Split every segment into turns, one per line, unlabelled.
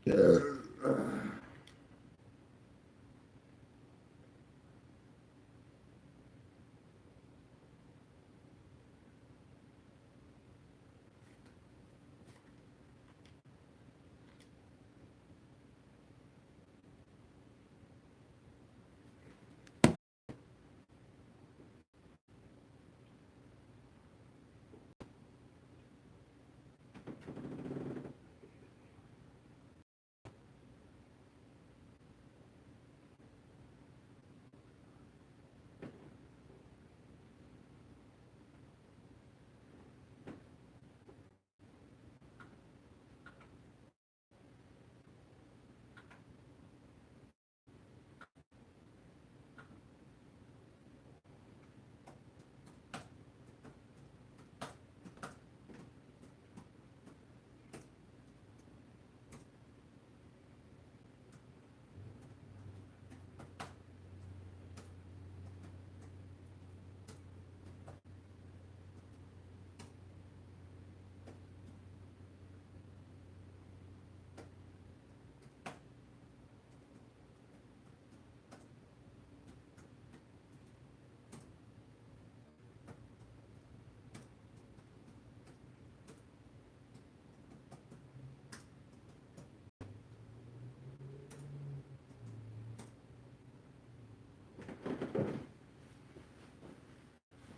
Yeah.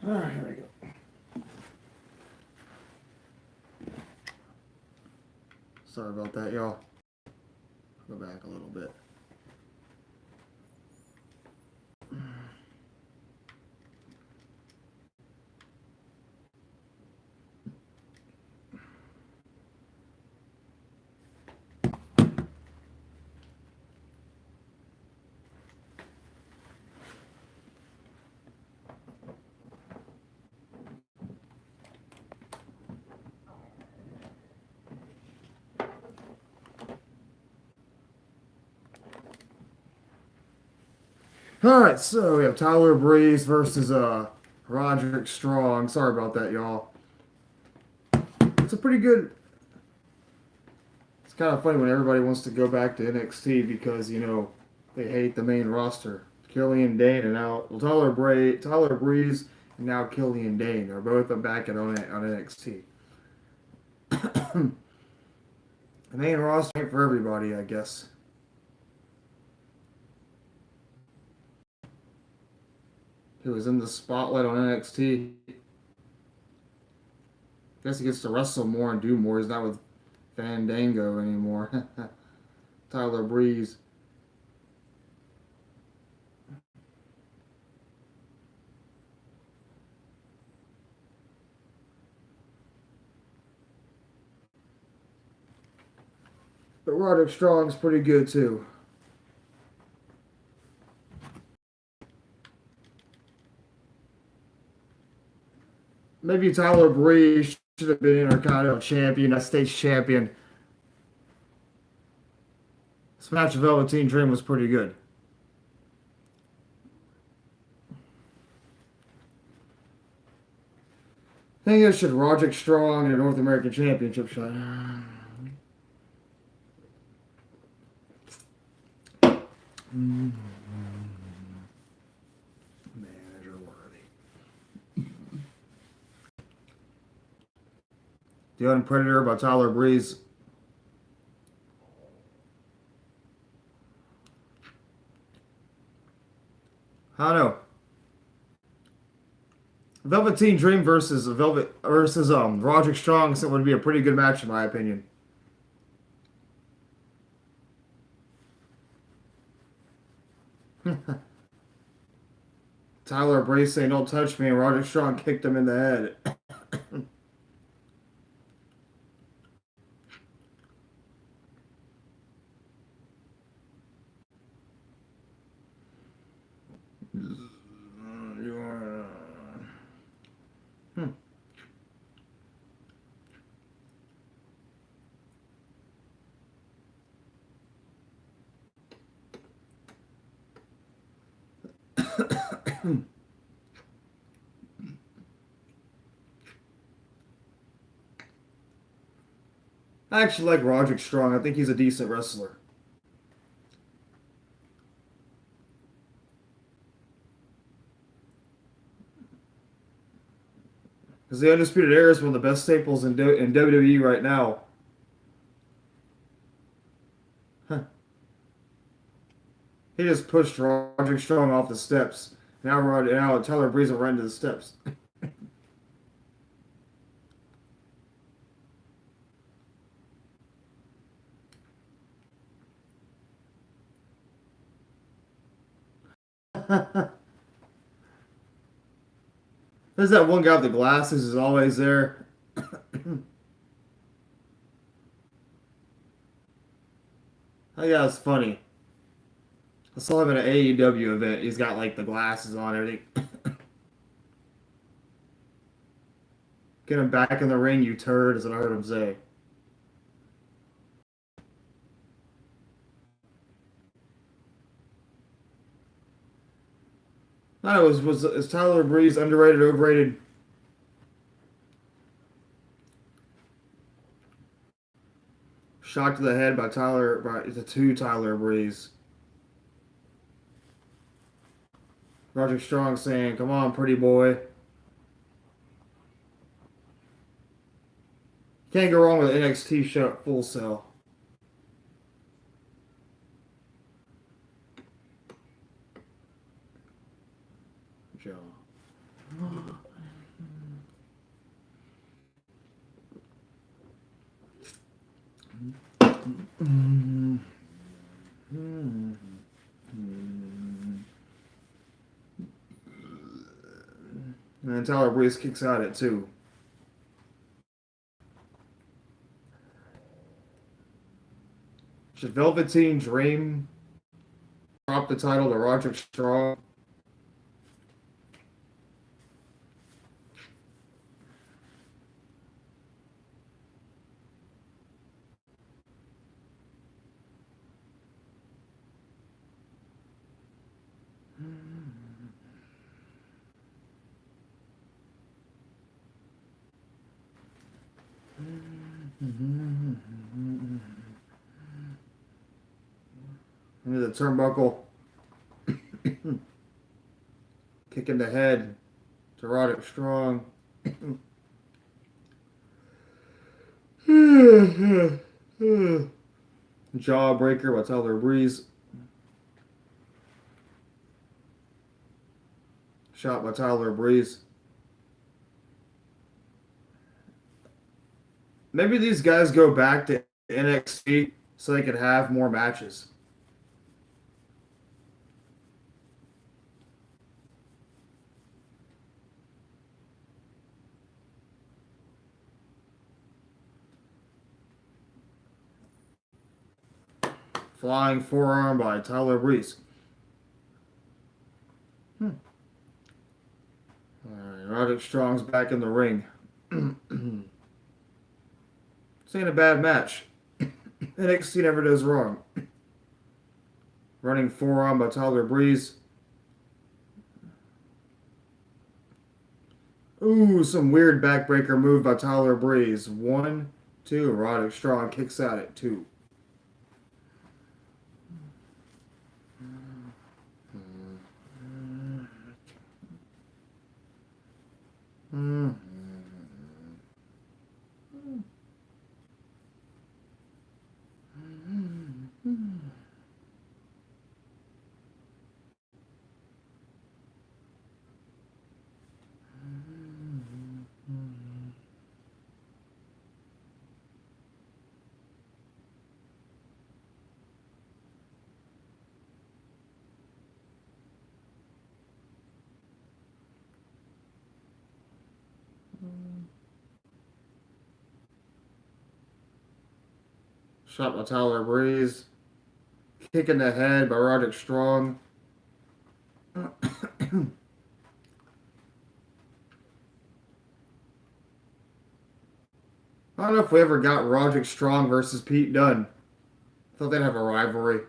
All right, here we go. Sorry about that, y'all. Go back a little bit. All right, so we have Tyler Breeze versus Roderick Strong. Sorry about that, y'all. It's a pretty good. It's kind of funny when everybody wants to go back to NXT because they hate the main roster. Killian Dane and now Tyler Breeze, and now Killian Dane are both back on NXT. The main roster ain't for everybody, I guess. He was in the spotlight on NXT. Guess he gets to wrestle more and do more. He's not with Fandango anymore. Tyler Breeze. But Roderick Strong's pretty good too. Maybe Tyler Breeze should have been Intercontinental Champion, United States Champion. This match of Velveteen Dream was pretty good. I think it should Roderick Strong in a North American Championship shot. Manager worthy. The Unpredator by Tyler Breeze. I don't know. Velveteen Dream versus Roderick Strong so it would be a pretty good match in my opinion. Tyler Breeze saying don't touch me and Roderick Strong kicked him in the head. Hmm. I actually like Roderick Strong. I think he's a decent wrestler. Because the Undisputed Era is one of the best staples in WWE right now. Huh. He just pushed Roderick Strong off the steps. Now Tyler Breeze will run into the steps. There's that one guy with the glasses who's always there. That guy's funny. I saw him at an AEW event. He's got like the glasses on and everything. Get him back in the ring, you turd, is what I heard him say. I was is Tyler Breeze underrated, overrated? Shot to the head by the two Tyler Breeze. Roger Strong saying, "Come on, pretty boy." Can't go wrong with an NXT show Full Sail. Joe. And Tyler Breeze kicks out at two. Should Velveteen Dream drop the title to Roderick Strong? Into the turnbuckle. Kick in the head to Roderick Strong. Jawbreaker by Tyler Breeze. Shot by Tyler Breeze. Maybe these guys go back to NXT so they can have more matches. Flying forearm by Tyler Breeze. Alright, Roderick Strong's back in the ring. This ain't a bad match. NXT never does wrong. Running forearm by Tyler Breeze. Ooh, some weird backbreaker move by Tyler Breeze. 1, 2. Roderick Strong kicks out at 2. Shot by Tyler Breeze. Kick in the head by Roderick Strong. I don't know if we ever got Roderick Strong versus Pete Dunne. I thought they'd have a rivalry.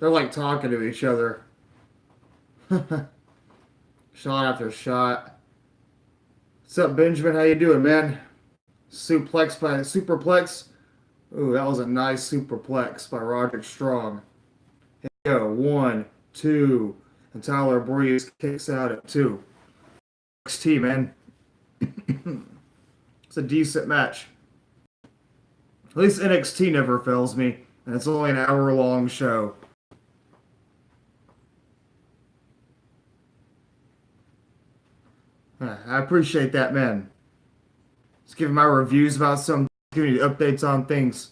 They're like talking to each other. Shot after shot. What's up, Benjamin? How you doing, man? Suplex by Superplex. Ooh, that was a nice superplex by Roderick Strong. Here we go. 1, 2. And Tyler Breeze kicks out at 2. NXT, man. It's a decent match. At least NXT never fails me. And it's only an hour-long show. I appreciate that, man. Just giving my reviews about some, giving you updates on things.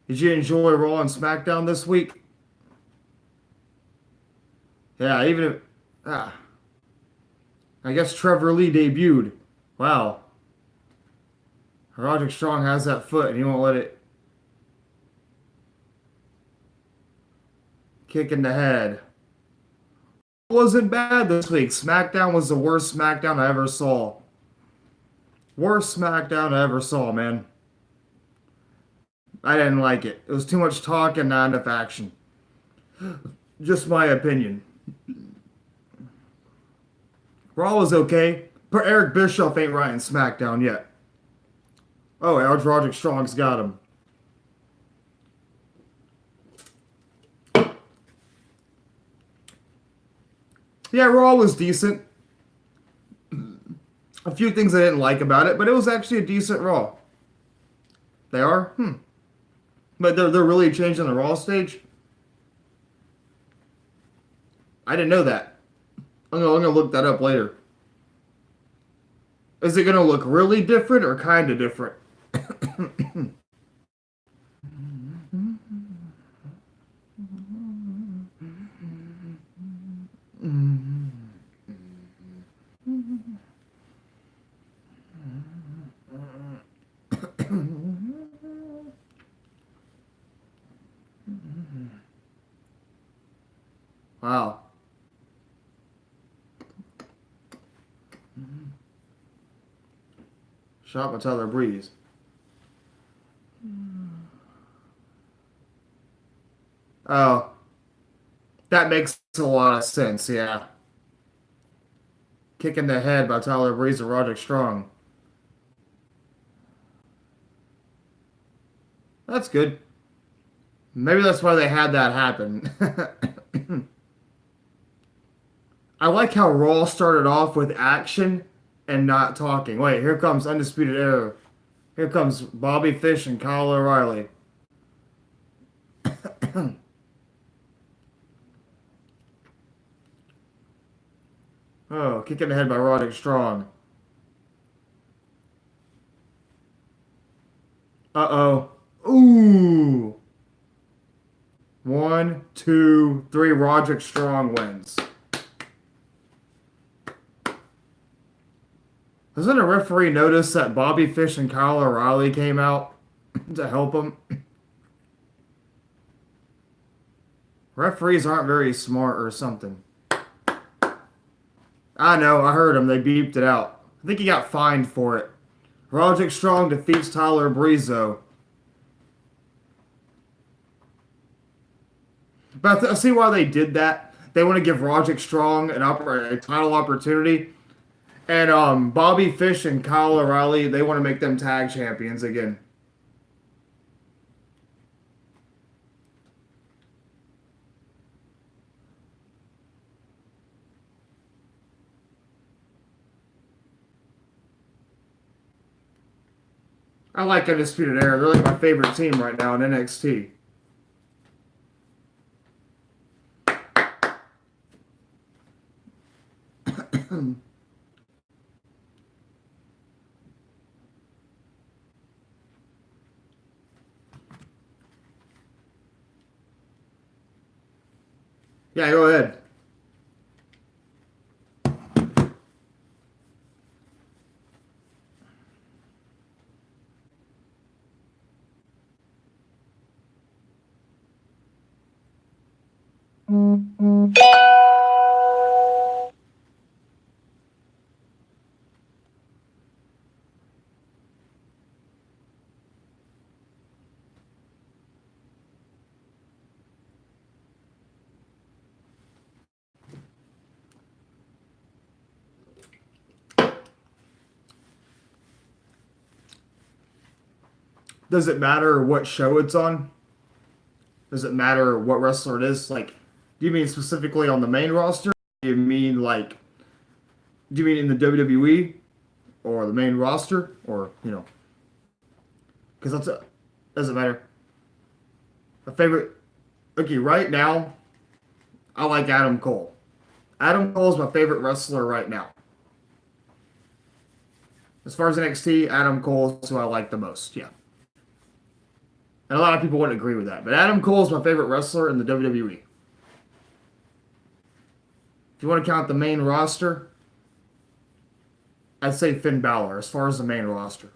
Did you enjoy Raw and SmackDown this week? Yeah, even if... I guess Trevor Lee debuted. Wow. Roderick Strong has that foot and he won't let it kick in the head. It wasn't bad this week. SmackDown was the worst SmackDown I ever saw. Worst SmackDown I ever saw, man. I didn't like it. It was too much talk and not enough action. Just my opinion. Raw was okay, but Eric Bischoff ain't right in SmackDown yet. Oh, Roderick Strong's got him. Yeah, Raw was decent. A few things I didn't like about it, but it was actually a decent Raw. They are? But they're really changing the Raw stage? I didn't know that. I'm gonna look that up later. Is it gonna look really different or kind of different? Wow. Shot by Tyler Breeze. Oh. That makes a lot of sense, yeah. Kick in the head by Tyler Breeze and Roderick Strong. That's good. Maybe that's why they had that happen. I like how Raw started off with action and not talking. Wait, here comes Undisputed Era. Here comes Bobby Fish and Kyle O'Reilly. Oh, kick in the head by Roderick Strong. Uh-oh. Ooh. 1, 2, 3. Roderick Strong wins. Doesn't a referee notice that Bobby Fish and Kyle O'Reilly came out to help him? Referees aren't very smart or something. I know, I heard him. They beeped it out. I think he got fined for it. Roderick Strong defeats Tyler Breeze, though. But I see why they did that. They want to give Roderick Strong a title opportunity. And Bobby Fish and Kyle O'Reilly, they want to make them tag champions again. I like Undisputed Era. They're like my favorite team right now in NXT. Yeah, go ahead. Does it matter what show it's on? Does it matter what wrestler it is? Like, do you mean specifically on the main roster? Do you mean like, do you mean in the WWE or the main roster, or because doesn't matter. A favorite. Okay, right now I like Adam Cole. Adam Cole is my favorite wrestler right now. As far as NXT, Adam Cole is who I like the most. Yeah, and a lot of people wouldn't agree with that, but Adam Cole is my favorite wrestler in the WWE. If you want to count the main roster, I'd say Finn Balor as far as the main roster.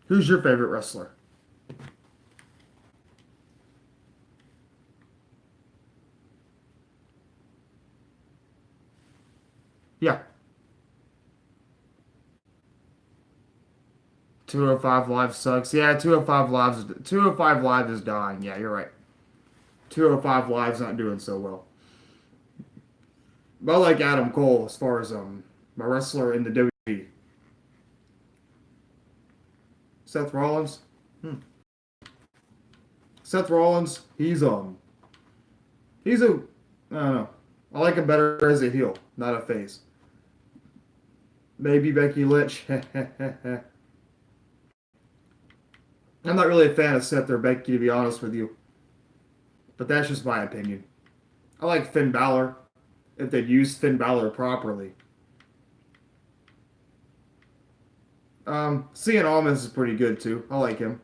Who's your favorite wrestler? Yeah, 205 Live sucks. Yeah, 205 Live is dying. Yeah, you're right. 205 Live's not doing so well. But I like Adam Cole as far as my wrestler in the WWE. Seth Rollins. Hmm. Seth Rollins, he's a I don't know. I like him better as a heel, not a face. Maybe Becky Lynch. I'm not really a fan of Seth or Becky, to be honest with you. But that's just my opinion. I like Finn Balor if they'd use Finn Balor properly. Cien Almas is pretty good too. I like him.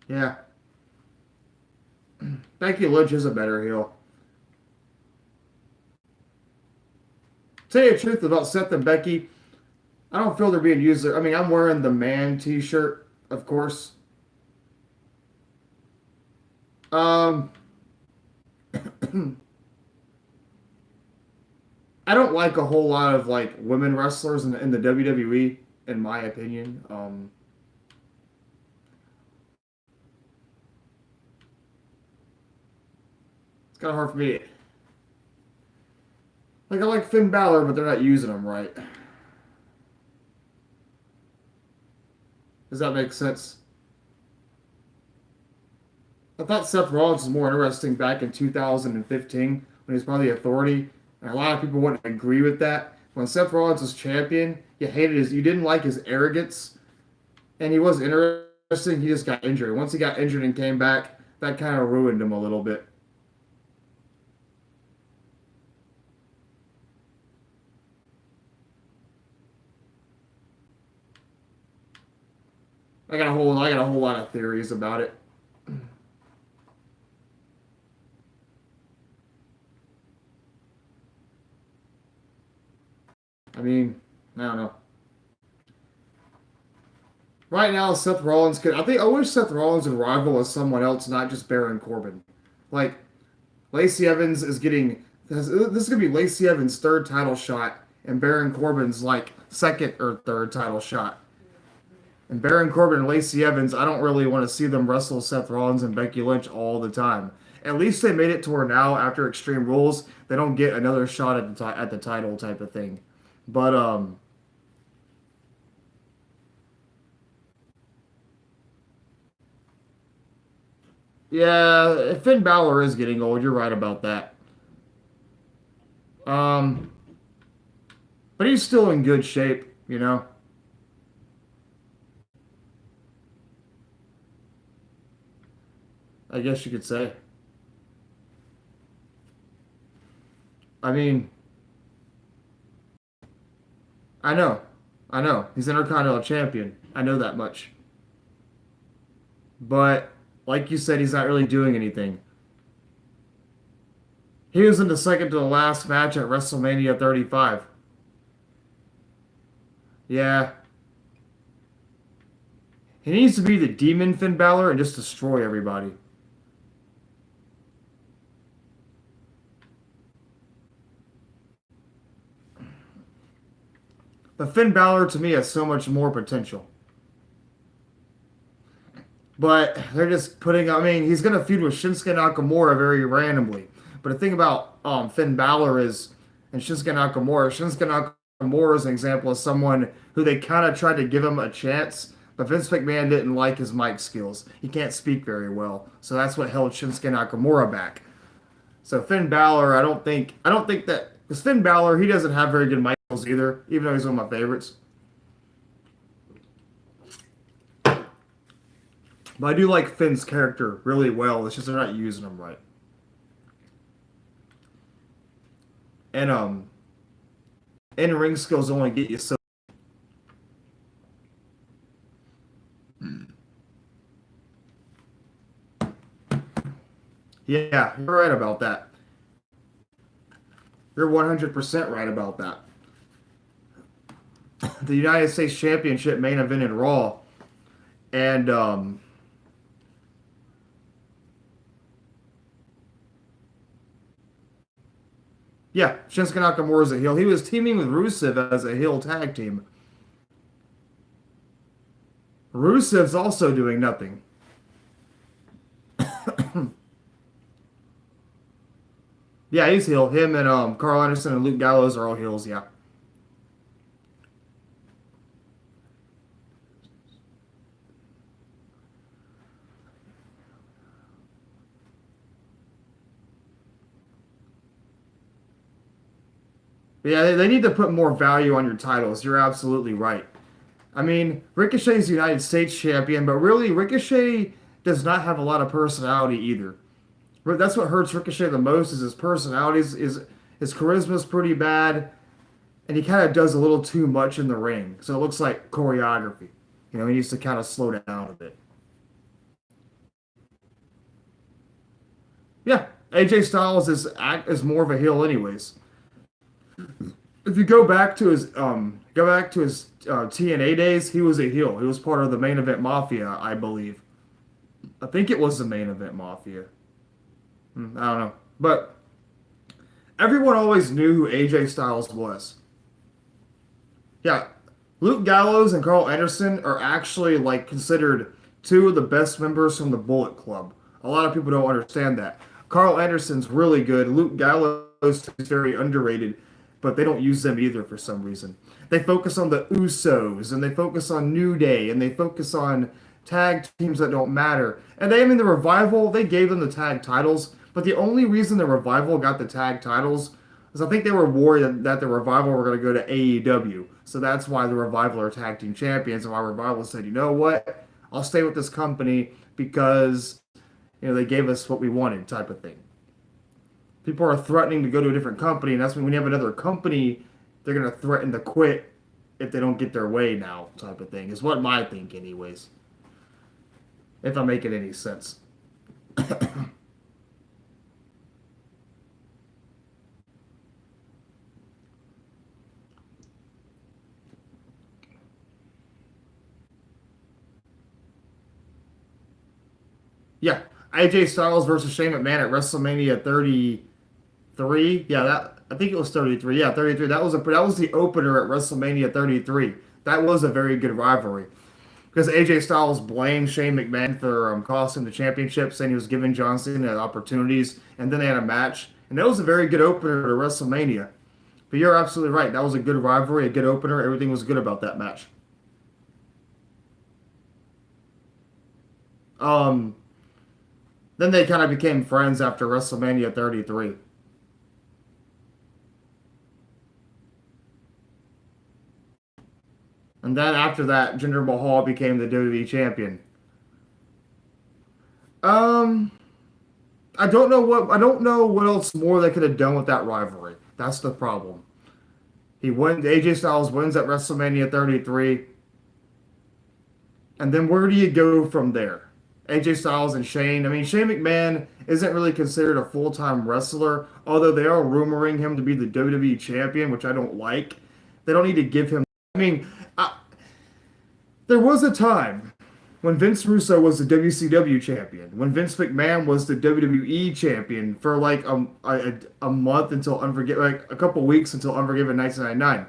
Yeah. Becky Lynch is a better heel. Tell you the truth about Seth and Becky, I don't feel they're being used. I mean, I'm wearing the man T-shirt, of course. Um, I don't like a whole lot of like women wrestlers in the WWE, in my opinion. It's kind of hard for me. Like I like Finn Balor, but they're not using him right. Does that make sense? I thought Seth Rollins was more interesting back in 2015 when he was part of the Authority, and a lot of people wouldn't agree with that. When Seth Rollins was champion, you didn't like his arrogance, and he was interesting. He just got injured. Once he got injured and came back, that kind of ruined him a little bit. I got a whole lot of theories about it. I mean, I don't know. Right now, Seth Rollins could. I wish Seth Rollins would rival with someone else, not just Baron Corbin. Like Lacey Evans is getting. This is gonna be Lacey Evans' third title shot, and Baron Corbin's like second or third title shot. And Baron Corbin and Lacey Evans, I don't really want to see them wrestle Seth Rollins and Becky Lynch all the time. At least they made it to where now, after Extreme Rules, they don't get another shot at the title type of thing. But yeah, Finn Balor is getting old. You're right about that. Um, but he's still in good shape, you know. I guess you could say. I mean, I know, I know. He's Intercontinental Champion. I know that much. But like you said, he's not really doing anything. He was in the second to the last match at WrestleMania 35. Yeah. He needs to be the demon Finn Balor and just destroy everybody. But Finn Balor to me has so much more potential. But they're just putting, I mean, he's going to feud with Shinsuke Nakamura very randomly. But the thing about Finn Balor is, and Shinsuke Nakamura is an example of someone who they kind of tried to give him a chance, but Vince McMahon didn't like his mic skills. He can't speak very well. So that's what held Shinsuke Nakamura back. So Finn Balor, I don't think that, because Finn Balor, he doesn't have very good mic skills either, even though he's one of my favorites. But I do like Finn's character really well. It's just they're not using him right. And in ring skills only get you so. Yeah, you're right about that. You're 100% right about that. The United States Championship main event in Raw, and yeah, Shinsuke Nakamura is a heel. He was teaming with Rusev as a heel tag team. Rusev's also doing nothing. Yeah, he's heel. Him and Carl Anderson and Luke Gallows are all heels. Yeah. But yeah, they need to put more value on your titles. You're absolutely right. I mean, Ricochet's United States champion, but really, Ricochet does not have a lot of personality either. That's what hurts Ricochet the most is his personality. His charisma's pretty bad, and he kind of does a little too much in the ring. So it looks like choreography. You know, he needs to kind of slow down a bit. Yeah, AJ Styles is more of a heel, anyways. If you go back to his TNA days, he was a heel. He was part of the main event mafia, I believe. I think it was the main event mafia. I don't know, but everyone always knew who AJ Styles was. Yeah, Luke Gallows and Carl Anderson are actually like considered two of the best members from the Bullet Club. A lot of people don't understand that. Carl Anderson's really good. Luke Gallows is very underrated, but they don't use them either for some reason. They focus on the Usos and they focus on New Day and they focus on tag teams that don't matter. And I mean, the Revival, they gave them the tag titles, but the only reason the Revival got the tag titles is I think they were worried that the Revival were going to go to AEW. So that's why the Revival are tag team champions and why Revival said, you know what, I'll stay with this company because, you know, they gave us what we wanted type of thing. People are threatening to go to a different company, and that's when you have another company, they're going to threaten to quit if they don't get their way now type of thing, is what I think anyways. If I'm making any sense. Yeah, AJ Styles versus Shane McMahon at WrestleMania 33. Yeah, that I think it was 33. Yeah, 33. That was the opener at WrestleMania 33. That was a very good rivalry because AJ Styles blamed Shane McMahon for costing the championship, saying he was giving John Cena opportunities, and then they had a match, and that was a very good opener to WrestleMania. But you're absolutely right. That was a good rivalry, a good opener. Everything was good about that match. Um, then they kind of became friends after WrestleMania 33. And then after that, Jinder Mahal became the WWE champion. Um, I don't know what else more they could have done with that rivalry. That's the problem. AJ Styles wins at WrestleMania 33, and then where do you go from there? AJ Styles and Shane. I mean, Shane McMahon isn't really considered a full-time wrestler, although they are rumoring him to be the WWE champion, which I don't like. They don't need to give him. I mean, there was a time when Vince Russo was the WCW champion, when Vince McMahon was the WWE champion for like a month until like a couple weeks until Unforgiven 1999.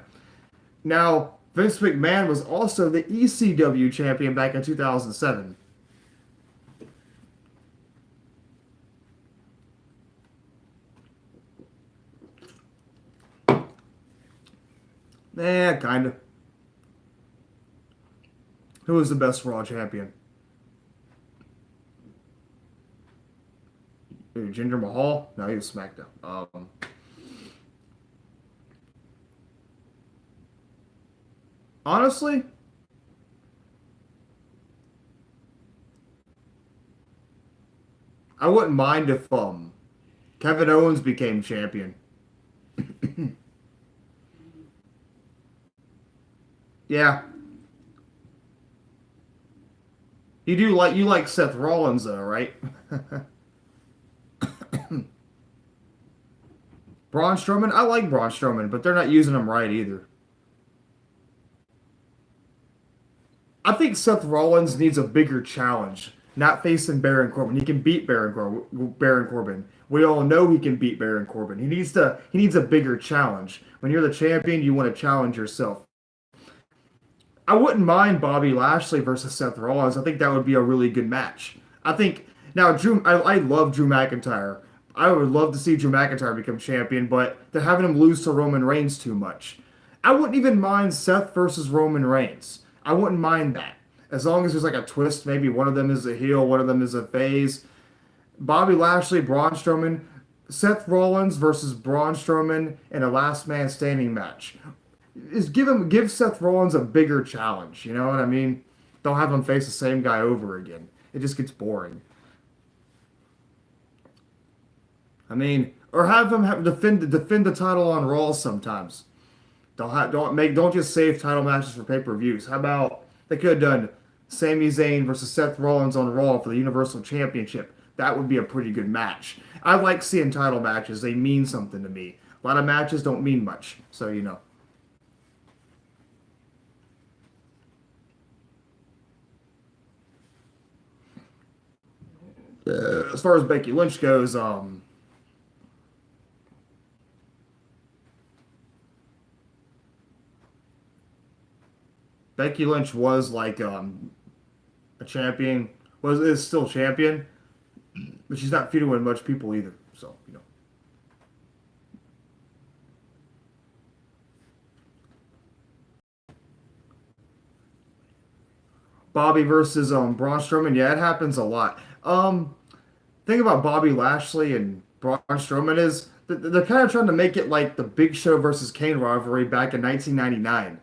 Now, Vince McMahon was also the ECW champion back in 2007. Kind of. Who was the best Raw champion? Jinder Mahal? No, he was SmackDown. Honestly, I wouldn't mind if Kevin Owens became champion. Yeah, you like Seth Rollins though, right? Braun Strowman, I like Braun Strowman, but they're not using him right either. I think Seth Rollins needs a bigger challenge, not facing Baron Corbin. He can beat Baron Corbin. We all know he can beat Baron Corbin. He needs a bigger challenge. When you're the champion, you want to challenge yourself. I wouldn't mind Bobby Lashley versus Seth Rollins. I think that would be a really good match. I think now I love Drew McIntyre. I would love to see Drew McIntyre become champion, but they're having him lose to Roman Reigns too much. I wouldn't even mind Seth versus Roman Reigns. I wouldn't mind that. As long as there's like a twist, maybe one of them is a heel, one of them is a phase. Bobby Lashley, Braun Strowman, Seth Rollins versus Braun Strowman in a last man standing match. Is give Seth Rollins a bigger challenge. You know what I mean? Don't have him face the same guy over again. It just gets boring. I mean, or have him defend the title on Raw sometimes. Don't just save title matches for pay-per-views. How about they could have done Sami Zayn versus Seth Rollins on Raw for the Universal Championship? That would be a pretty good match. I like seeing title matches. They mean something to me. A lot of matches don't mean much. So, you know. As far as Becky Lynch goes, Becky Lynch was like a champion, was is still champion, but she's not feuding with much people either. So you know, Bobby versus Braun Strowman, yeah, it happens a lot. Thing about Bobby Lashley and Braun Strowman is that they're kind of trying to make it like the Big Show versus Kane rivalry back in 1999.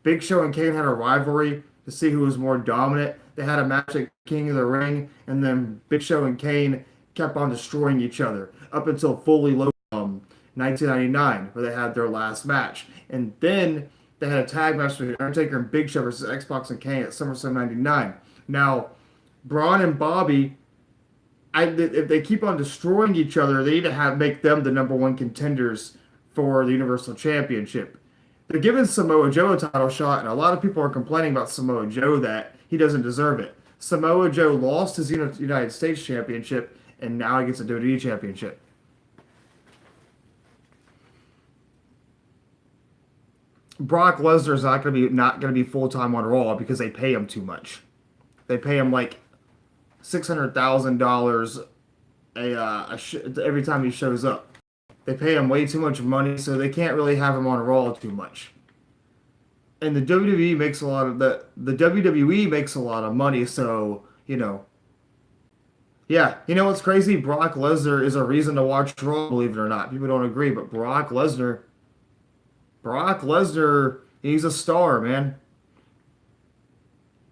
Big Show and Kane had a rivalry to see who was more dominant. They had a match at King of the Ring, and then Big Show and Kane kept on destroying each other up until fully low 1999, where they had their last match. And then they had a tag match between Undertaker and Big Show versus Xbox and Kane at SummerSlam 99. Now, Braun and Bobby, if they keep on destroying each other, they need to make them the number one contenders for the Universal Championship. They're giving Samoa Joe a title shot, and a lot of people are complaining about Samoa Joe that he doesn't deserve it. Samoa Joe lost his United States Championship, and now he gets a WWE Championship. Brock Lesnar is not going to be full time on Raw because they pay him too much. They pay him like $600,000 every time he shows up. They pay him way too much money, so they can't really have him on Raw too much. And the WWE makes a lot of the WWE makes a lot of money, so you know. Yeah, you know what's crazy? Brock Lesnar is a reason to watch Raw, believe it or not. People don't agree, but Brock Lesnar, he's a star, man.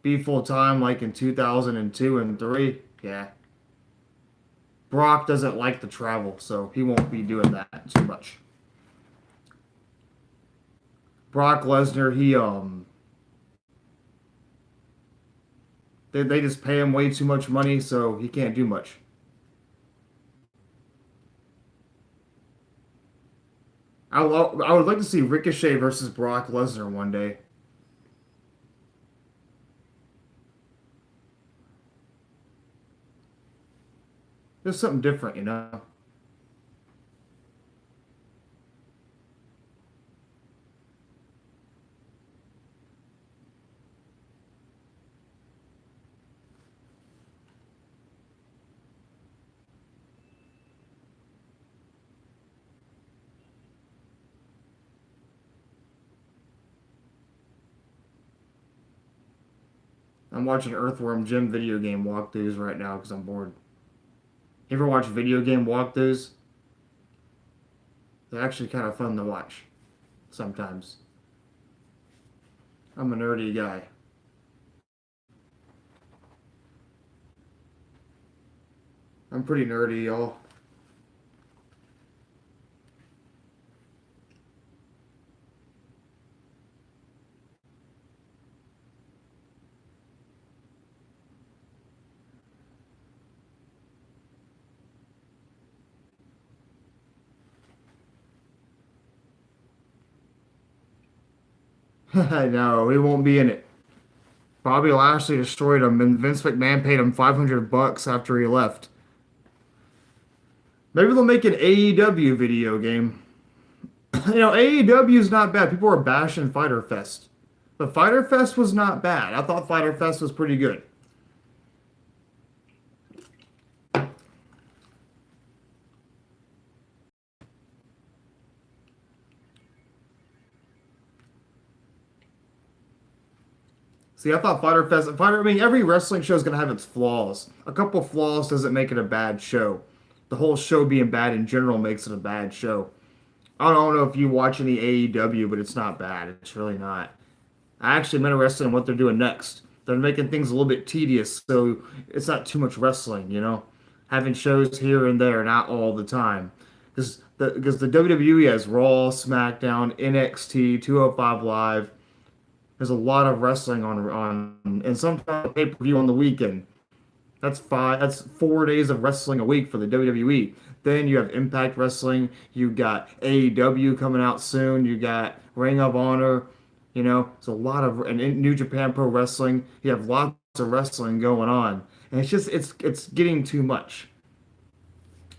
Be full time like in 2002 and 3. Yeah. Brock doesn't like to travel, so he won't be doing that too much. Brock Lesnar, They just pay him way too much money, so he can't do much. I would like to see Ricochet versus Brock Lesnar one day. Just something different, you know. I'm watching Earthworm Jim video game walkthroughs right now because I'm bored. You ever watch video game walkthroughs? They're actually kind of fun to watch sometimes. I'm a nerdy guy. I'm pretty nerdy, y'all. No, he won't be in it. Bobby Lashley destroyed him, and Vince McMahon paid him $500 after he left. Maybe they'll make an AEW video game. AEW is not bad. People are bashing Fighter Fest, but Fighter Fest was not bad. I thought Fighter Fest was pretty good. See, I thought I mean, every wrestling show is going to have its flaws. A couple flaws doesn't make it a bad show. The whole show being bad in general makes it a bad show. I don't know if you watch any AEW, but it's not bad. It's really not. I actually am interested in what they're doing next. They're making things a little bit tedious, so it's not too much wrestling, you know? Having shows here and there, not all the time. Because the WWE has Raw, SmackDown, NXT, 205 Live. There's a lot of wrestling and sometimes pay-per-view on the weekend. That's 4 days of wrestling a week for the WWE. Then you have Impact Wrestling, you got AEW coming out soon, you got Ring of Honor, it's a lot of and in New Japan Pro Wrestling. You have lots of wrestling going on. And it's getting too much.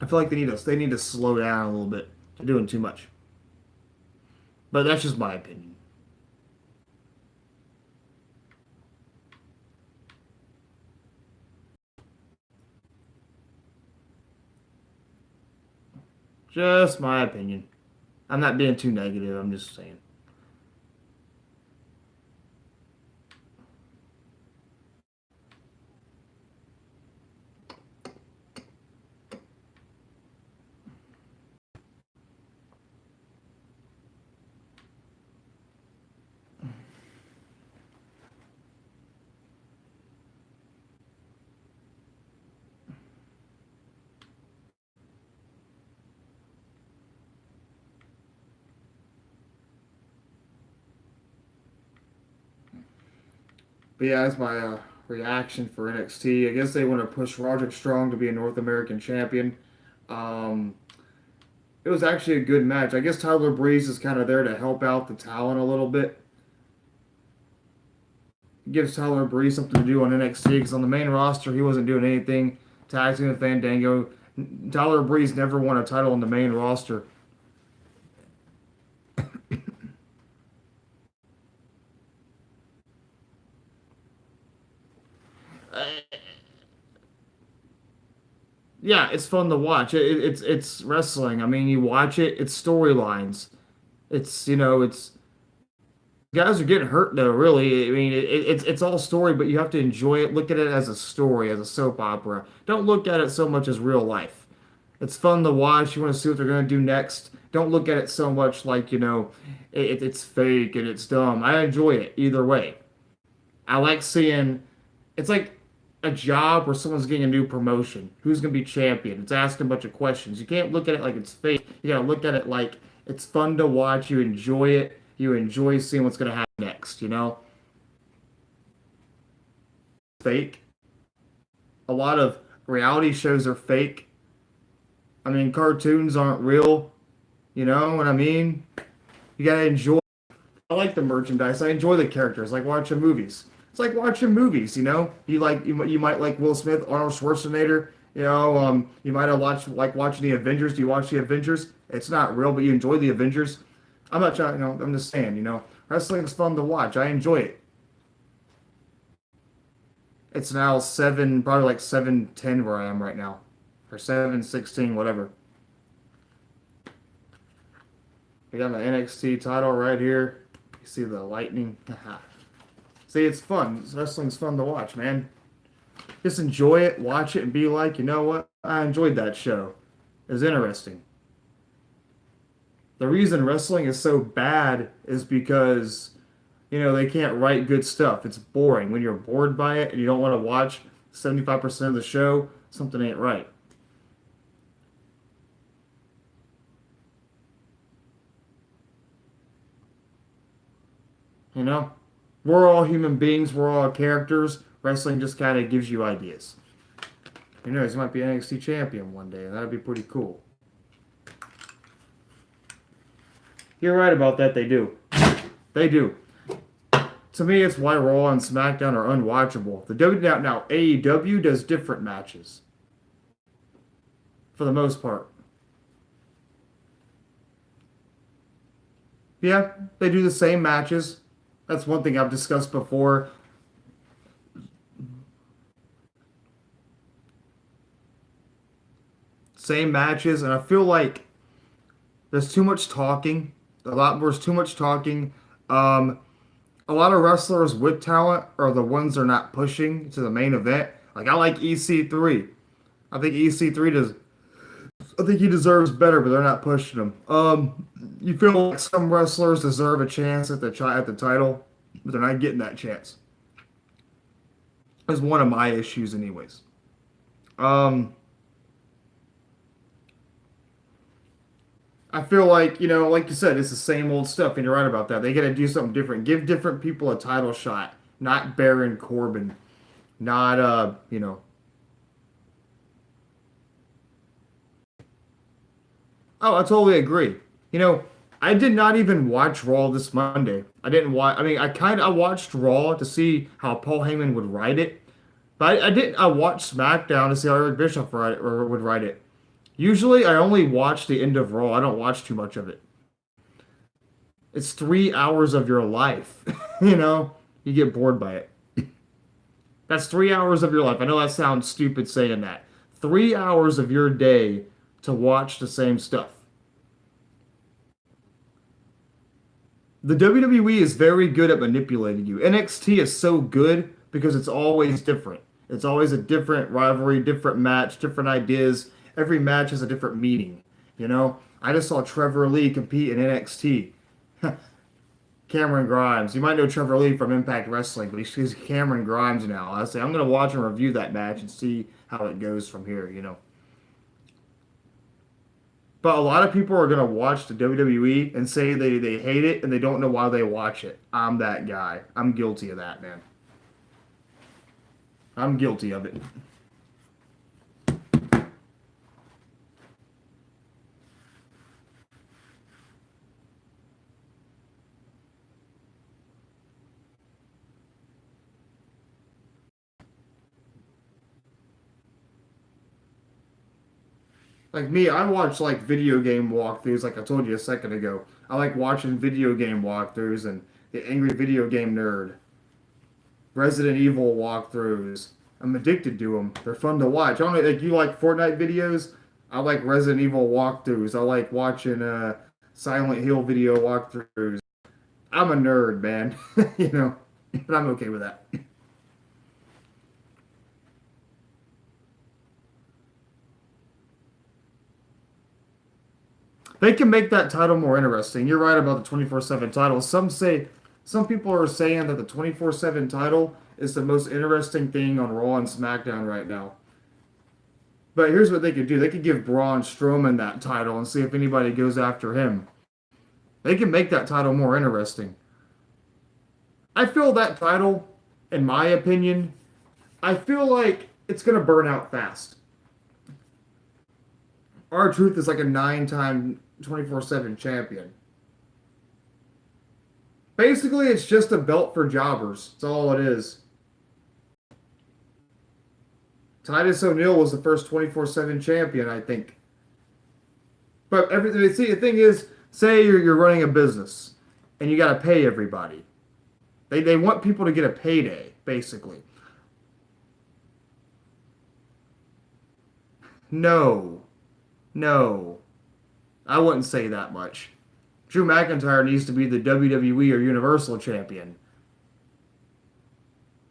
I feel like they need to slow down a little bit. They're doing too much. But that's just my opinion. Just my opinion. I'm not being too negative. I'm just saying. But yeah, that's my reaction for NXT. I guess they want to push Roderick Strong to be a North American champion. Um, it was actually a good match. I guess Tyler Breeze is kind of there to help out the talent a little bit. Gives Tyler Breeze something to do on NXT because on the main roster he wasn't doing anything. Tag team with Fandango. Tyler Breeze never won a title on the main roster. Yeah, it's fun to watch. It's wrestling. I mean, you watch it. It's storylines. It's guys are getting hurt though. Really, I mean, it's all story, but you have to enjoy it. Look at it as a story, as a soap opera. Don't look at it so much as real life. It's fun to watch. You want to see what they're going to do next. Don't look at it so much like it's fake and it's dumb. I enjoy it either way. I like seeing. It's like a job where someone's getting a new promotion. Who's going to be champion? It's asking a bunch of questions. You can't look at it like it's fake. You got to look at it like it's fun to watch. You enjoy it. You enjoy seeing what's going to happen next, Fake. A lot of reality shows are fake. I mean, cartoons aren't real. You know what I mean? You gotta enjoy. I like the merchandise. I enjoy the characters. Like watching movies. It's like watching movies. You know, you might like Will Smith, Arnold Schwarzenegger. You know, you might have watched like watching the Avengers. Do you watch the Avengers? It's not real, but you enjoy the Avengers. I'm not trying. You know, I'm just saying. You know, wrestling's fun to watch. I enjoy it. It's now seven, probably like 7:10 where I am right now, or 7:16, whatever. We got my NXT title right here. You see the lightning. See, it's fun. Wrestling's fun to watch, man. Just enjoy it, watch it, and be like, you know what? I enjoyed that show. It was interesting. The reason wrestling is so bad is because, you know, they can't write good stuff. It's boring. When you're bored by it and you don't want to watch 75% of the show, something ain't right. You know? We're all human beings, we're all characters. Wrestling just kind of gives you ideas. Who knows, he might be NXT champion one day, and that'd be pretty cool. You're right about that, they do. They do. To me, it's why Raw and SmackDown are unwatchable. The W now AEW does different matches. For the most part. Yeah, they do the same matches. That's one thing I've discussed before. Same matches, and I feel like there's too much talking. There's too much talking. Um, a lot of wrestlers with talent are the ones they're not pushing to the main event. Like I like EC3. I think EC3 does. I think he deserves better, but they're not pushing him. You feel like some wrestlers deserve a chance at the title, but they're not getting that chance. That's one of my issues, anyways. Um, I feel like, you know, like you said, it's the same old stuff, and you're right about that. They got to do something different. Give different people a title shot, not Baron Corbin, not you know. Oh, I totally agree. You know, I did not even watch Raw this Monday. I didn't watch. I mean, I watched Raw to see how Paul Heyman would write it, but I didn't. I watched SmackDown to see how Eric Bischoff would write it. Usually, I only watch the end of Raw. I don't watch too much of it. It's 3 hours of your life. You know, you get bored by it. That's 3 hours of your life. I know that sounds stupid saying that. 3 hours of your day to watch the same stuff. The WWE is very good at manipulating you. NXT is so good because it's always different. It's always a different rivalry, different match, different ideas. Every match has a different meaning. You know, I just saw Trevor Lee compete in NXT. Cameron Grimes. You might know Trevor Lee from Impact Wrestling, but he's Cameron Grimes now. I say I'm gonna watch and review that match and see how it goes from here. You know. But a lot of people are going to watch the WWE and say they hate it and they don't know why they watch it. I'm that guy. I'm guilty of that, man. I'm guilty of it. Like me, I watch like video game walkthroughs, like I told you a second ago. I like watching video game walkthroughs and the Angry Video Game Nerd, Resident Evil walkthroughs. I'm addicted to them. They're fun to watch. I don't know, like you like Fortnite videos? I like Resident Evil walkthroughs. I like watching Silent Hill video walkthroughs. I'm a nerd, man. You know, but I'm okay with that. They can make that title more interesting. You're right about the 24/7 title. Some people are saying that the 24/7 title is the most interesting thing on Raw and SmackDown right now. But here's what they could do. They could give Braun Strowman that title and see if anybody goes after him. They can make that title more interesting. I feel that title, in my opinion, I feel like it's gonna burn out fast. R-Truth is like a 9-time 24/7 champion. Basically, it's just a belt for jobbers. That's all it is. Titus O'Neil was the first 24/7 champion, I think. But see, the thing is, say you're running a business and you got to pay everybody. They want people to get a payday, basically. No, no, I wouldn't say that much. Drew McIntyre needs to be the WWE or Universal Champion.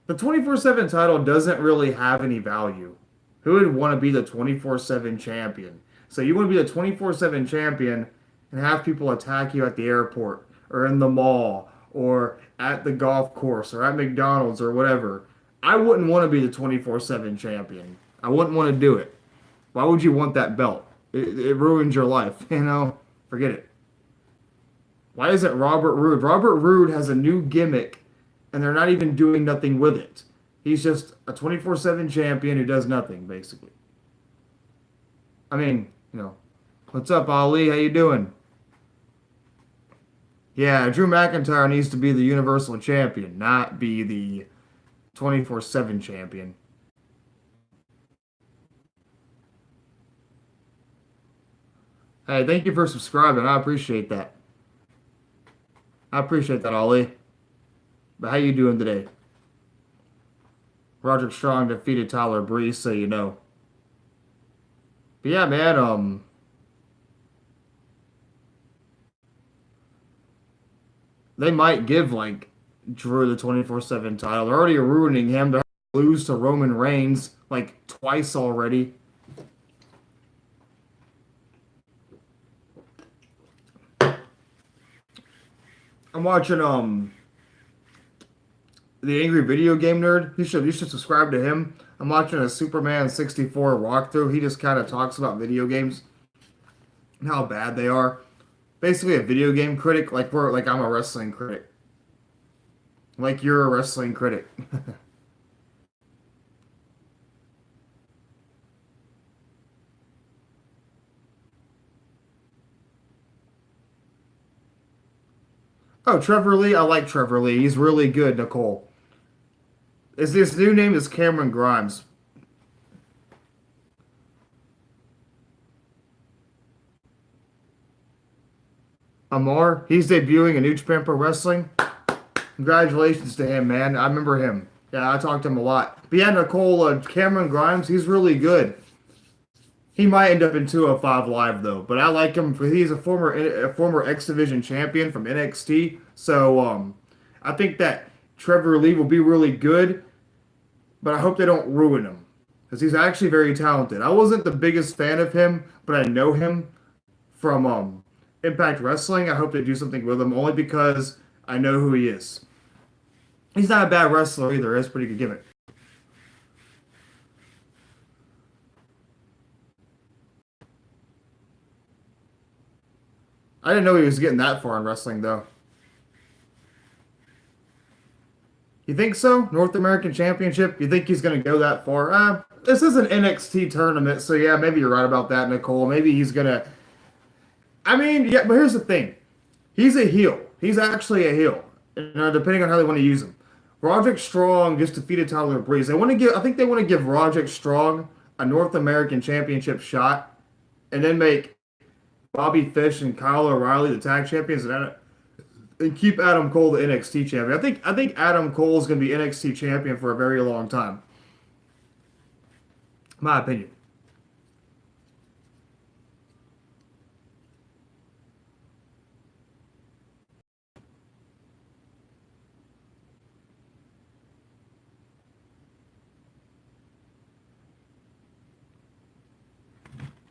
The 24/7 title doesn't really have any value. Who would want to be the 24/7 champion? So you want to be the 24/7 champion and have people attack you at the airport or in the mall or at the golf course or at McDonald's or whatever. I wouldn't want to be the 24/7 champion. I wouldn't want to do it. Why would you want that belt? It ruins your life, you know? Forget it. Why isn't Robert Roode? Robert Roode has a new gimmick and they're not even doing nothing with it. He's just a 24/7 champion who does nothing, basically. I mean, what's up, Ali? How you doing? Yeah, Drew McIntyre needs to be the Universal Champion, not be the 24/7 champion. Hey, thank you for subscribing. I appreciate that. I appreciate that, Ali. But how you doing today? Roderick Strong defeated Tyler Breeze, so you know. But yeah, man, they might give like Drew the 24/7 title. They're already ruining him. They're gonna lose to Roman Reigns like twice already. I'm watching the Angry Video Game Nerd. You should subscribe to him. I'm watching a Superman 64 walkthrough. He just kind of talks about video games and how bad they are. Basically, a video game critic, like I'm a wrestling critic, like you're a wrestling critic. Oh, Trevor Lee. I like Trevor Lee. He's really good, Nicole. His new name is Cameron Grimes. Amar, he's debuting in New Japan Pro Wrestling. Congratulations to him, man. I remember him. Yeah, I talked to him a lot. But yeah, Nicole, Cameron Grimes, he's really good. He might end up in 205 Live though, but I like him because he's a former X Division champion from NXT. So I think that Trevor Lee will be really good, but I hope they don't ruin him because he's actually very talented. I wasn't the biggest fan of him, but I know him from Impact Wrestling. I hope they do something with him only because I know who he is. He's not a bad wrestler either. He has a pretty good gimmick. I didn't know he was getting that far in wrestling, though. You think so? North American Championship? You think he's going to go that far? This is an NXT tournament, so yeah, maybe you're right about that, Nicole. Maybe he's going to... I mean, yeah, but here's the thing. He's a heel. He's actually a heel, depending on how they want to use him. Roderick Strong just defeated Tyler Breeze. I think they want to give Roderick Strong a North American Championship shot, and then make Bobby Fish and Kyle O'Reilly the tag champions, and keep Adam Cole the NXT champion. I think Adam Cole is going to be NXT champion for a very long time. My opinion.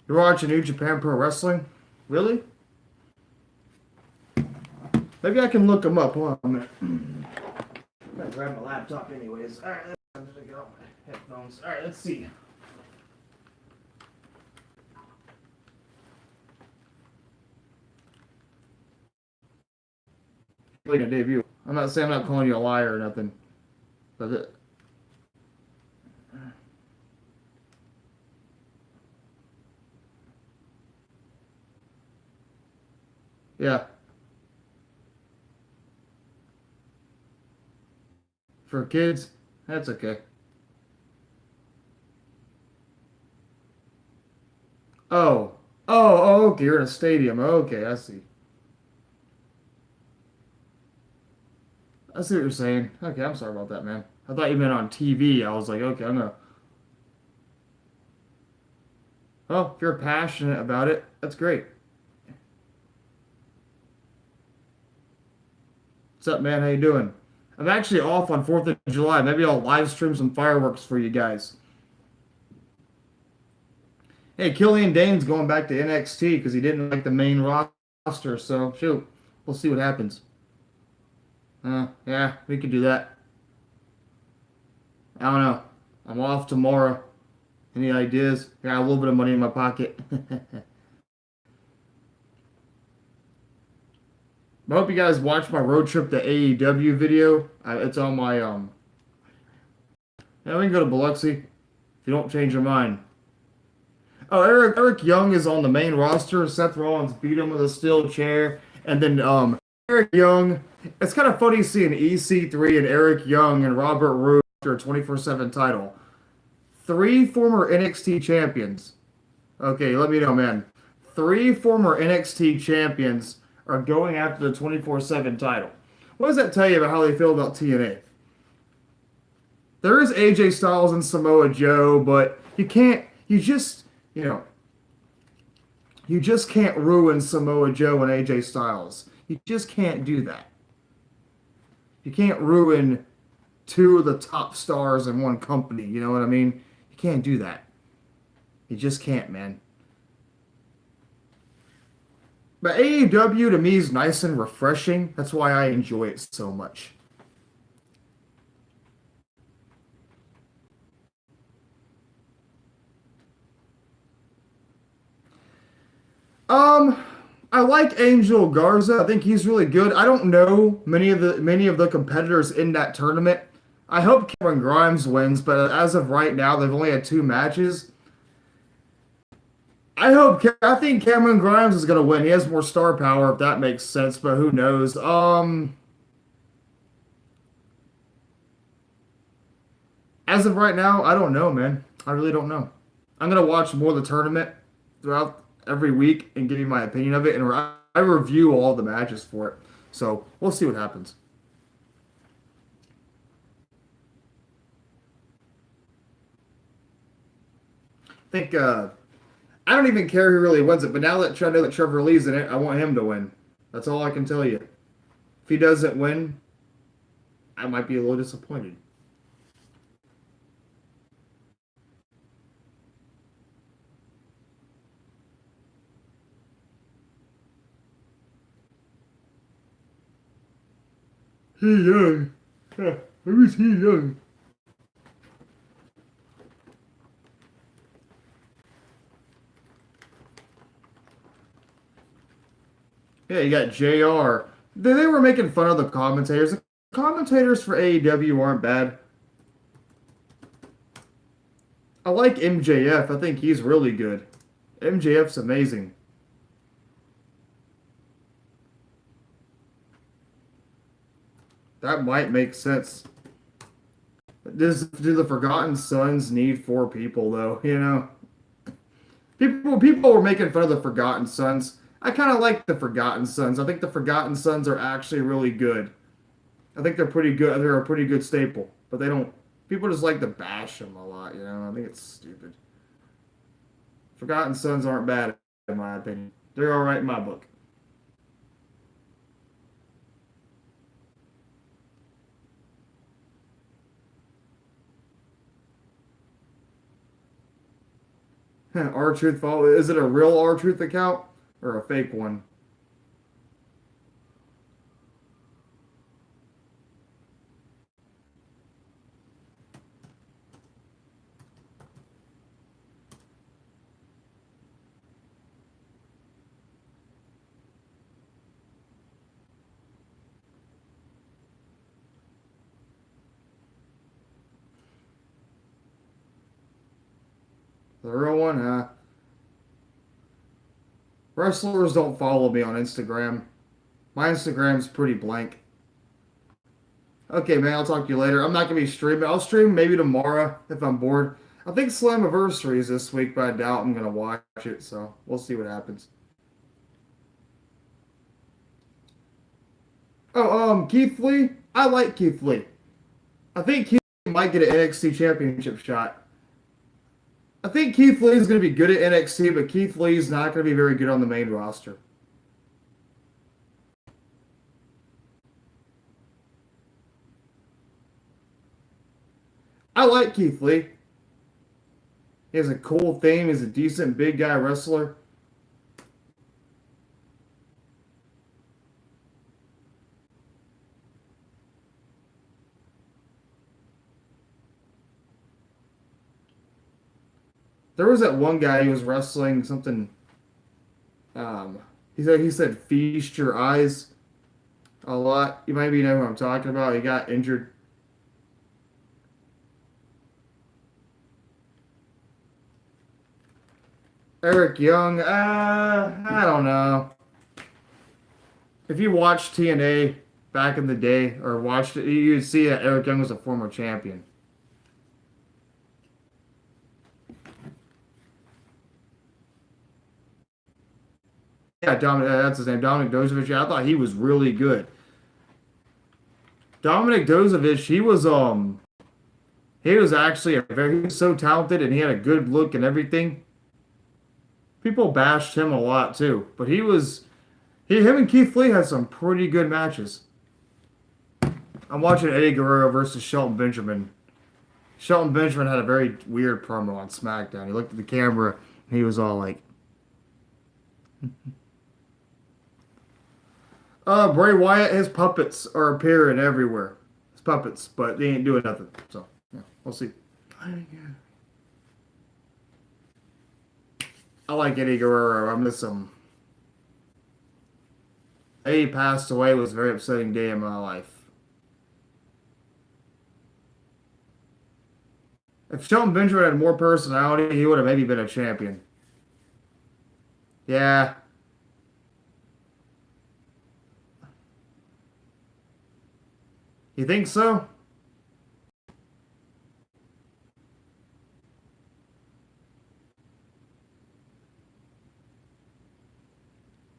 You're watching New Japan Pro Wrestling? Really? Maybe I can look them up. Hold on a minute. I'm going to grab my laptop anyways. Alright, I'm going to get out my headphones. Alright, let's see. Like a debut. I'm not calling you a liar or nothing. But Yeah, for kids, that's okay. Oh, okay. You're in a stadium. Okay, I see. I see what you're saying. Okay, I'm sorry about that, man. I thought you meant on TV. I was like, okay, I'm gonna. Oh, if you're passionate about it, that's great. What's up, man? How you doing? I'm actually off on 4th of July. Maybe I'll live stream some fireworks for you guys. Hey, Killian Dane's going back to NXT because he didn't like the main roster. So, shoot, we'll see what happens. Yeah, we could do that. I don't know. I'm off tomorrow. Any ideas? Got a little bit of money in my pocket. I hope you guys watched my road trip to AEW video. It's on my Yeah, we can go to Biloxi if you don't change your mind. Oh, Eric Young is on the main roster. Seth Rollins beat him with a steel chair, and then Eric Young. It's kind of funny seeing EC3 and Eric Young and Robert Roode after a 24/7 title. Three former NXT champions. Okay, let me know, man. Three former NXT champions are going after the 24/7 title. What does that tell you about how they feel about TNA? There is AJ Styles and Samoa Joe, but you can't, you know, you just can't ruin Samoa Joe and AJ Styles. You just can't do that. You can't ruin two of the top stars in one company. You know what I mean? You can't do that. You just can't, man. But AEW to me is nice and refreshing. That's why I enjoy it so much. Um, I like Angel Garza. I think he's really good. I don't know many of the competitors in that tournament. I hope Cameron Grimes wins, but as of right now, they've only had two matches. I think Cameron Grimes is gonna win. He has more star power, if that makes sense, but who knows? As of right now, I don't know, man. I really don't know. I'm gonna watch more of the tournament throughout every week and give you my opinion of it, and I review all the matches for it. So we'll see what happens. I think I don't even care who really wins it, but now that I know that Trevor Lee's in it, I want him to win. That's all I can tell you. If he doesn't win, I might be a little disappointed. He young. Yeah, who's he young? Yeah, you got JR. They were making fun of the commentators. The commentators for AEW aren't bad. I like MJF. I think he's really good. MJF's amazing. That might make sense. Do the Forgotten Sons need four people though? You know, people were making fun of the Forgotten Sons. I kind of like the Forgotten Sons. I think the Forgotten Sons are actually really good. I think they're pretty good. They're a pretty good staple, but they don't. People just like to bash them a lot. You know, I think it's stupid. Forgotten Sons aren't bad in my opinion. They're all right in my book. R Truth follow. Is it a real R Truth account or a fake one? The real one, huh? Wrestlers don't follow me on Instagram. My Instagram's pretty blank. Okay, man, I'll talk to you later. I'm not gonna be streaming. I'll stream maybe tomorrow if I'm bored. I think Slammiversary is this week, but I doubt I'm gonna watch it, so we'll see what happens. Oh, Keith Lee. I like Keith Lee. I think Keith Lee might get an NXT championship shot. I think Keith Lee is going to be good at NXT, but Keith Lee's not going to be very good on the main roster. I like Keith Lee. He has a cool theme. He's a decent big guy wrestler. There was that one guy who was wrestling something. Um, he said feast your eyes a lot. You might be know who I'm talking about. He got injured. Eric Young. I don't know. If you watched TNA back in the day or watched it, you'd see that Eric Young was a former champion. Yeah, Dominic, that's his name, Dominic Dozovic. Yeah, I thought he was really good. Dominic Dozovic, he was actually he was so talented and he had a good look and everything. People bashed him a lot too, but him and Keith Lee had some pretty good matches. I'm watching Eddie Guerrero versus Shelton Benjamin. Shelton Benjamin had a very weird promo on SmackDown. He looked at the camera and he was all like, Bray Wyatt, his puppets are appearing everywhere. His puppets, but they ain't doing nothing. So, yeah, we'll see. I like Eddie Guerrero. I miss him. He passed away. It was a very upsetting day in my life. If Shelton Benjamin had more personality, he would have maybe been a champion. Yeah. You think so?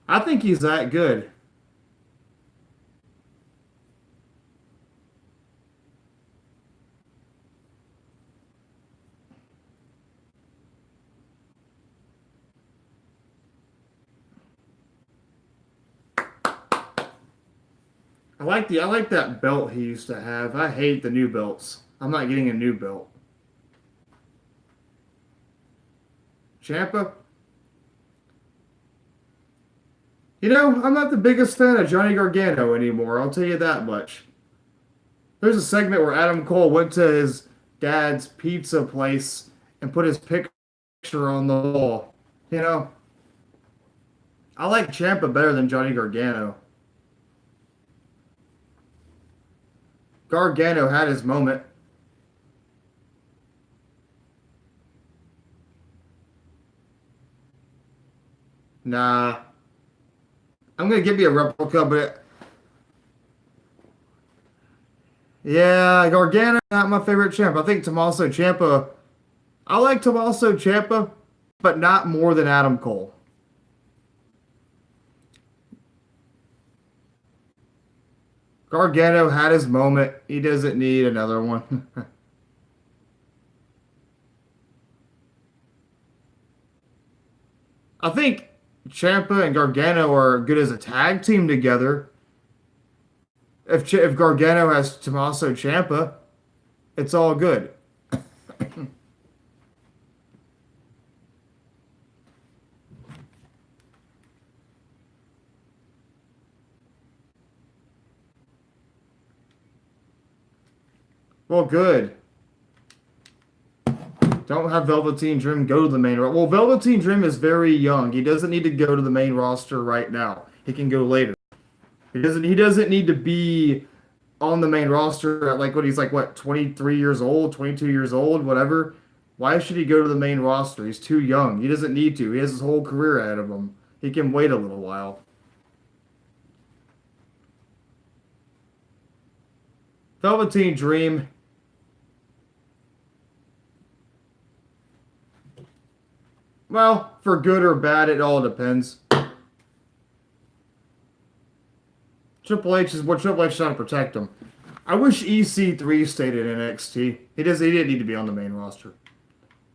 I think he's that good. I like that belt he used to have. I hate the new belts. I'm not getting a new belt. Champa? I'm not the biggest fan of Johnny Gargano anymore. I'll tell you that much. There's a segment where Adam Cole went to his dad's pizza place and put his picture on the wall. You know, I like Champa better than Johnny Gargano. Gargano had his moment. Nah, I'm gonna give you a replica, but yeah, Gargano not my favorite champ. I think Tommaso Ciampa. I like Tommaso Ciampa, but not more than Adam Cole. Gargano had his moment. He doesn't need another one. I think Ciampa and Gargano are good as a tag team together. If Gargano has Tommaso Ciampa, it's all good. Well, good. Don't have Velveteen Dream go to the main roster. Well, Velveteen Dream is very young. He doesn't need to go to the main roster right now. He can go later. He doesn't need to be on the main roster at he's like what, 23 years old, 22 years old, whatever. Why should he go to the main roster? He's too young. He doesn't need to. He has his whole career ahead of him. He can wait a little while. Velveteen Dream. Well, for good or bad, it all depends. Triple H is what Triple H is trying to protect him. I wish EC3 stayed in NXT. He does. He didn't need to be on the main roster.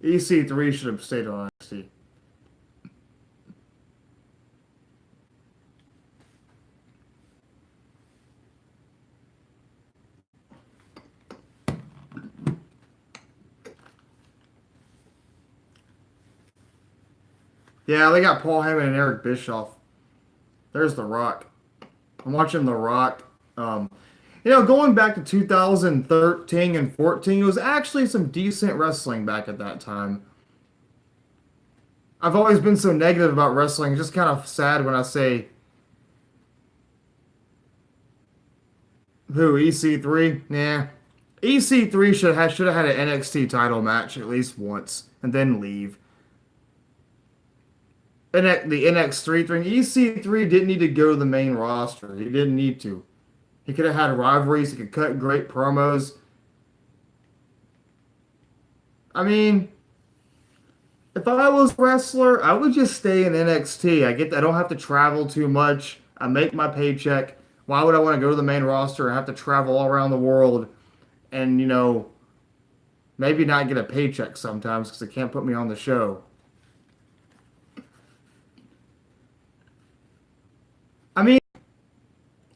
EC3 should have stayed on NXT. Yeah, they got Paul Heyman and Eric Bischoff. There's The Rock. I'm watching The Rock. Going back to 2013 and 14, it was actually some decent wrestling back at that time. I've always been so negative about wrestling. It's just kind of sad when I say who EC3. Nah, EC3 should have had an NXT title match at least once and then leave. And the NX3 thing, EC3 didn't need to go to the main roster. He didn't need to. He could have had rivalries. He could cut great promos. I mean, if I was a wrestler, I would just stay in NXT. I don't have to travel too much. I make my paycheck. Why would I want to go to the main roster and have to travel all around the world and, maybe not get a paycheck sometimes because they can't put me on the show? I mean,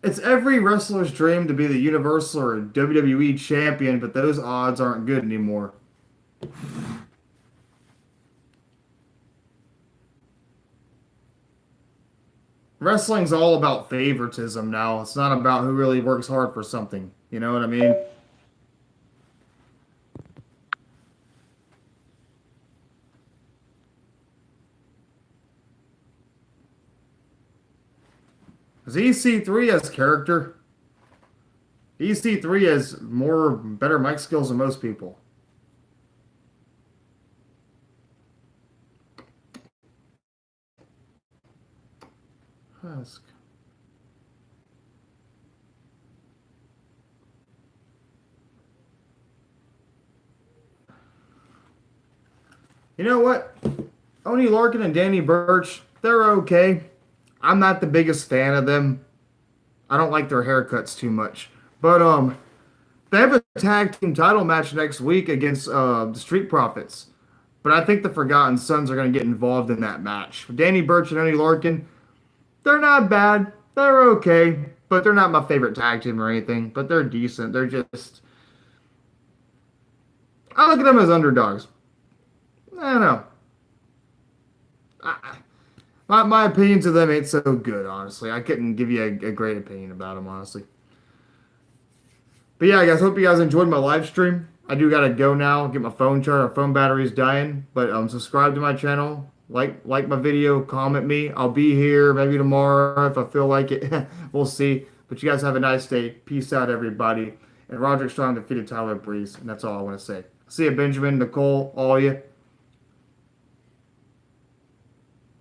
it's every wrestler's dream to be the Universal or WWE champion, but those odds aren't good anymore. Wrestling's all about favoritism now. It's not about who really works hard for something. You know what I mean? Because EC3 has character. EC3 has better mic skills than most people. Husk. You know what? Oni Larkin and Danny Burch, they're okay. I'm not the biggest fan of them. I don't like their haircuts too much. But they have a tag team title match next week against the Street Profits. But I think the Forgotten Sons are going to get involved in that match. Danny Burch and Oni Larkin, they're not bad. They're okay. But they're not my favorite tag team or anything. But they're decent. They're just... I look at them as underdogs. I don't know. My opinions of them ain't so good, honestly. I couldn't give you a great opinion about them, honestly. But yeah, guys, hope you guys enjoyed my live stream. I do gotta go now, get my phone charged. My phone battery's dying. But subscribe to my channel, like my video, comment me. I'll be here maybe tomorrow if I feel like it. We'll see. But you guys have a nice day. Peace out, everybody. And Roderick Strong defeated Tyler Breeze, and that's all I want to say. See you, Benjamin, Nicole, all of you.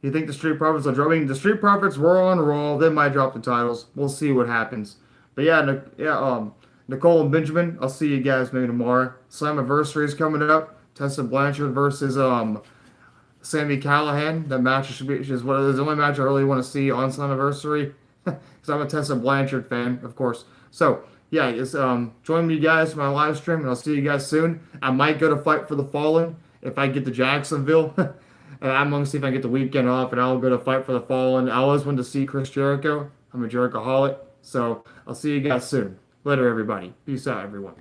You think the Street Profits will drop? I mean, the Street Profits were on Raw. They might drop the titles. We'll see what happens. But yeah, Nicole and Benjamin, I'll see you guys maybe tomorrow. Slammiversary is coming up. Tessa Blanchard versus Sami Callihan. That match is the only match I really want to see on Slammiversary. Because I'm a Tessa Blanchard fan, of course. So yeah, join me guys for my live stream, and I'll see you guys soon. I might go to Fight for the Fallen if I get to Jacksonville. I'm going to see if I can get the weekend off, and I'll go to Fight for the Fallen. I always wanted to see Chris Jericho. I'm a Jerichoholic. So I'll see you guys soon. Later, everybody. Peace out, everyone.